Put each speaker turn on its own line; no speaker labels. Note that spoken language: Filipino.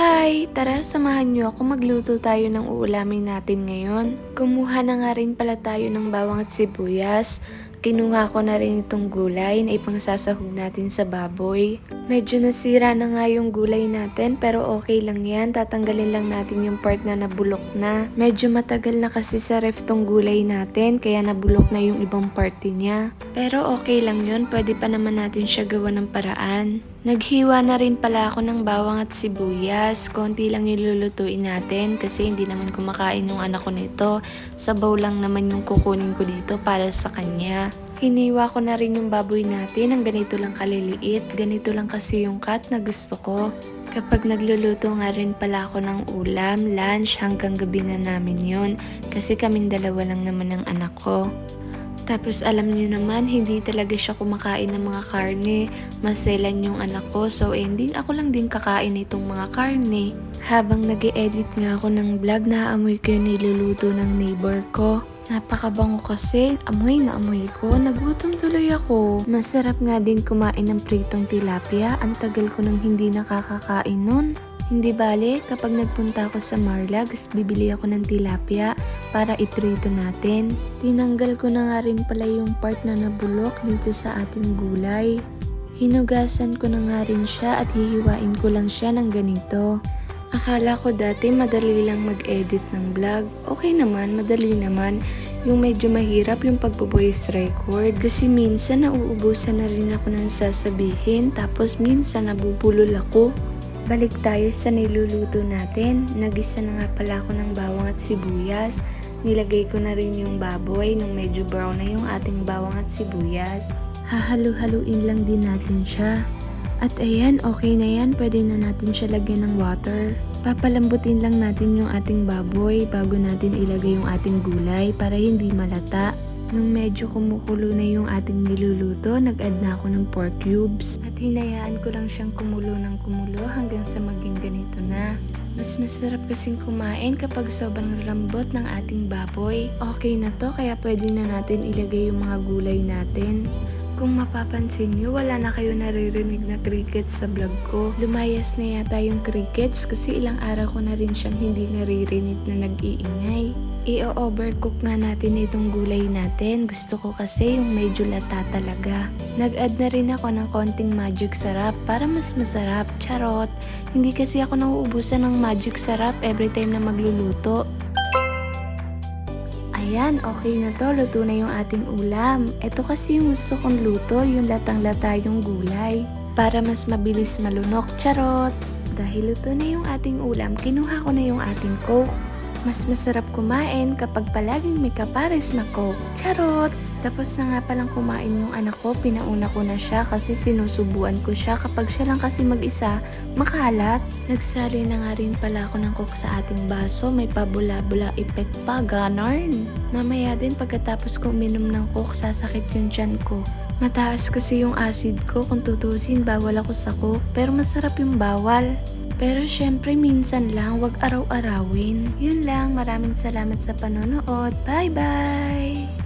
Hi! Tara, samahan niyo ako magluto tayo ng uulamin natin ngayon. Kumuha na nga rin pala tayo ng bawang at sibuyas. Kinuha ko na rin itong gulay na ipangsasahog natin sa baboy. Medyo nasira na nga yung gulay natin pero okay lang yan. Tatanggalin lang natin yung part na nabulok na. Medyo matagal na kasi sa ref tong gulay natin kaya nabulok na yung ibang parte niya. Pero okay lang yun, pwede pa naman natin siya gawa ng paraan. Naghiwa na rin pala ako ng bawang at sibuyas. Konti lang yung lulutuin natin kasi hindi naman kumakain yung anak ko nito. Sabaw lang naman yung kukunin ko dito para sa kanya. Hiniwa ko na rin yung baboy natin ng ganito lang kaliliit. Ganito lang kasi yung cut na gusto ko. Kapag nagluluto nga rin pala ako ng ulam, lunch, hanggang gabi na namin yun. Kasi kaming dalawa lang naman ng anak ko. Tapos alam niyo naman, hindi talaga siya kumakain ng mga karne. Maselan yung anak ko, so hindi ako lang din kakain itong mga karne. Habang nag-e-edit nga ako ng vlog, naaamoy ko yung niluluto ng neighbor ko. Napakabango kasi, amoy na amoy ko, nagutom tuloy ako. Masarap nga din kumain ng pritong tilapia, ang tagal ko nang hindi nakakakain nun. Hindi bale, kapag nagpunta ako sa Marlags, bibili ako ng tilapia para iprito natin. Tinanggal ko na nga rin pala yung part na nabulok dito sa ating gulay. Hinugasan ko na nga rin siya at hihiwain ko lang siya ng ganito. Akala ko dati madali lang mag-edit ng vlog. Okay naman, madali naman. Yung medyo mahirap yung pagbo-voice record. Kasi minsan nauubusan na rin ako ng sasabihin, tapos minsan nabubulol ako. Balik tayo sa niluluto natin. Nagisa na nga pala ako ng bawang at sibuyas. Nilagay ko na rin yung baboy nung medyo brown na yung ating bawang at sibuyas. Hahalu-haluin lang din natin siya. At ayan, okay na yan. Pwede na natin siya lagyan ng water. Papalambutin lang natin yung ating baboy bago natin ilagay yung ating gulay para hindi malata. Nung medyo kumukulo na yung ating niluluto, nag-add na ako ng pork cubes. At hinayaan ko lang siyang kumulo ng kumulo hanggang sa maging ganito na. Mas masarap kasing kumain kapag sobrang lambot ng ating baboy. Okay na to, kaya pwede na natin ilagay yung mga gulay natin. Kung mapapansin nyo, wala na kayo naririnig na crickets sa vlog ko. Lumayas na yata yung crickets kasi ilang araw ko na rin siyang hindi naririnig na nag-iingay. I-overcook nga natin itong gulay natin. Gusto ko kasi yung medyo lata talaga. Nag-add na rin ako ng konting magic sarap para mas masarap. Charot! Hindi kasi ako nauubusan ng magic sarap every time na magluluto. Ayan, okay na to. Luto na yung ating ulam. Ito kasi yung gusto kong luto, yung latang-lata yung gulay. Para mas mabilis malunok. Charot! Dahil luto na yung ating ulam, kinuha ko na yung ating coke. Mas masarap kumain kapag palaging may kapares na coke. Charot! Tapos na nga palang kumain yung anak ko, pinauna ko na siya kasi sinusubuan ko siya. Kapag siya lang kasi mag-isa, makalat. Nagsali na nga rin pala ako ng coke sa ating baso. May pabula-bula effect pa, ganarn. Mamaya din pagkatapos ko uminom ng coke, sasakit yung tiyan ko. Mataas kasi yung acid ko, kung tutusin bawal ako sa coke. Pero masarap yung bawal. Pero syempre minsan lang, wag araw-arawin. Yun lang, maraming salamat sa panonood. Bye-bye!